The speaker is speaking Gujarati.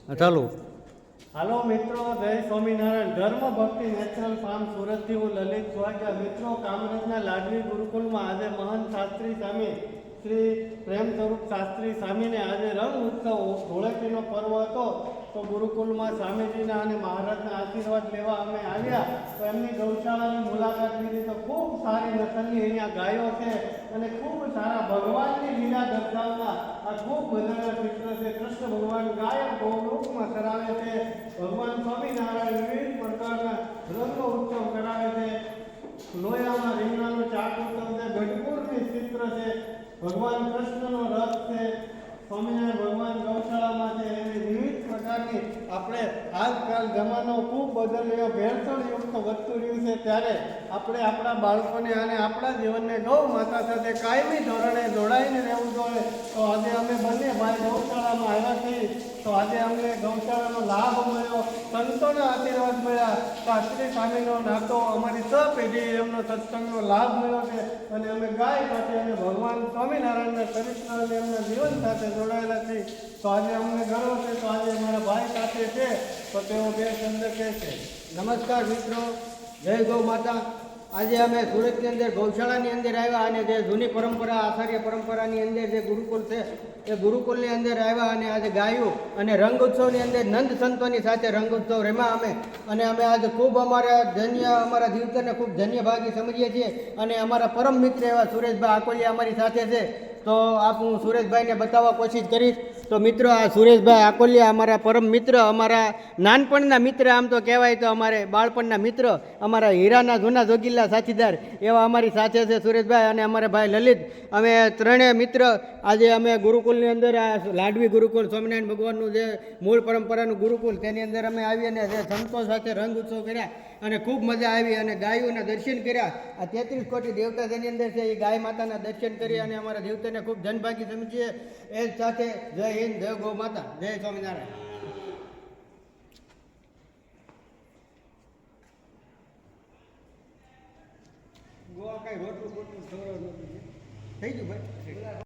ચાલુ. હાલો મિત્રો, જય સ્વામિનારાયણ. ધર્મ ભક્તિ નેશનલ ફાર્મ સુરતથી હું લલિત સ્વાગત. મિત્રો, કામરેજના લાડવી ગુરુકુલમાં આજે મહંત શાસ્ત્રી સ્વામી શ્રી પ્રેમ સ્વરૂપ શાસ્ત્રી સ્વામીને આજે રંગ ઉત્સવ ધૂળેટીનો પર્વ હતો. તો ગુરુકુલમાં સ્વામીજીના અને મહારાજના આશીર્વાદ લેવા અમે આવ્યા. તો એમની ગૌશાળાની મુલાકાત લીધી તો ખૂબ સારી નસલની અહીંયા ગાયો છે અને ખૂબ સારા ભગવાનની લીલા દર્શાવતા આ ખૂબ મજાના ચિત્ર છે. કૃષ્ણ ભગવાન ગાયક ગૌરૂપમાં કરાવે છે. ભગવાન સ્વામિનારાયણ વિવિધ પ્રકારના રંગનો ઉત્સવ કરાવે છે. લોયામાં રીંગણાનો ચાક ઉત્સવ છે. ગઢપુરની ચિત્ર છે. ભગવાન કૃષ્ણનો રથ છે. સ્વામિનારાયણ ભગવાન ગૌશાળામાં છે. એવી વિવિધ પ્રકારની આપણે આજકાલ જમાનો ખૂબ બદલ્યો, ભેળસેળયુક્ત વધતું રહ્યું છે, ત્યારે આપણે આપણા બાળકોને અને આપણા જીવનને ગૌ માતા સાથે કાયમી ધોરણે જોડાઈને રહેવું જોઈએ. તો આજે અમે બંને ભાઈ ગૌશાળામાં આવ્યા છીએ. તો આજે અમને ગૌશાળાનો લાભ મળ્યો, સંતોના આશીર્વાદ મળ્યા, શાસ્ત્રી સ્વામીનો નાતો અમારી સપેઢી એમનો સત્સંગનો લાભ મળ્યો છે અને અમે ગાય સાથે અને ભગવાન સ્વામિનારાયણના ચરિત્ર અને એમના જીવન સાથે જોડાયેલા છીએ. તો આજે અમને ગર્વ છે. તો આજે અમારા ભાઈ સાથે છે, તો તેઓ બે શબ્દ કહે છે. નમસ્કાર મિત્રો, જય ગૌ માતા. આજે અમે સુરતની અંદર ગૌશાળાની અંદર આવ્યા અને જે જૂની પરંપરા આચાર્ય પરંપરાની અંદર જે ગુરુકુલ છે એ ગુરુકુલની અંદર આવ્યા અને આજે ગાયું અને રંગ ઉત્સવની અંદર નંદ સંતોની સાથે રંગ ઉત્સવ રમ્યા અમે. અને અમે આજે ખૂબ અમારા જીવતરને ખૂબ ધન્યભાગી સમજીએ છીએ. અને અમારા પરમ મિત્ર એવા સુરેશભાઈ આકોલિયા અમારી સાથે છે. તો હું સુરેશભાઈને બતાવવા કોશિશ કરીશ. તો મિત્રો, આ સુરેશભાઈ આકોલિયા અમારા પરમ મિત્ર, અમારા નાનપણના મિત્ર, આમ તો કહેવાય તો અમારે બાળપણના મિત્ર, અમારા હીરાના જૂના જોગીલા સાથીદાર એવા અમારી સાથે છે સુરેશભાઈ અને અમારા ભાઈ લલિત. અમે ત્રણેય મિત્ર આજે અમે ગુરુકુલની અંદર આ લાડવી ગુરુકુલ સ્વામિનારાયણ ભગવાનનું જે મૂળ પરંપરાનું ગુરુકુલ તેની અંદર અમે આવી અને જે સંતો સાથે રંગ ઉત્સવ કર્યા અને ખૂબ મજા આવી અને ગાયોના દર્શન કર્યા. આ 33 કોટી દેવતા જેની અંદર છે એ ગાય માતાના દર્શન કરી અને અમારા દેવતાને ખૂબ જનભાગી સમજીએ. એ સાથે જય હિન્દ, જય ગૌ માતા, જય સ્વામિનારાયણ. ગોવા કઈ રોટલું થઈ ગયું ભાઈ.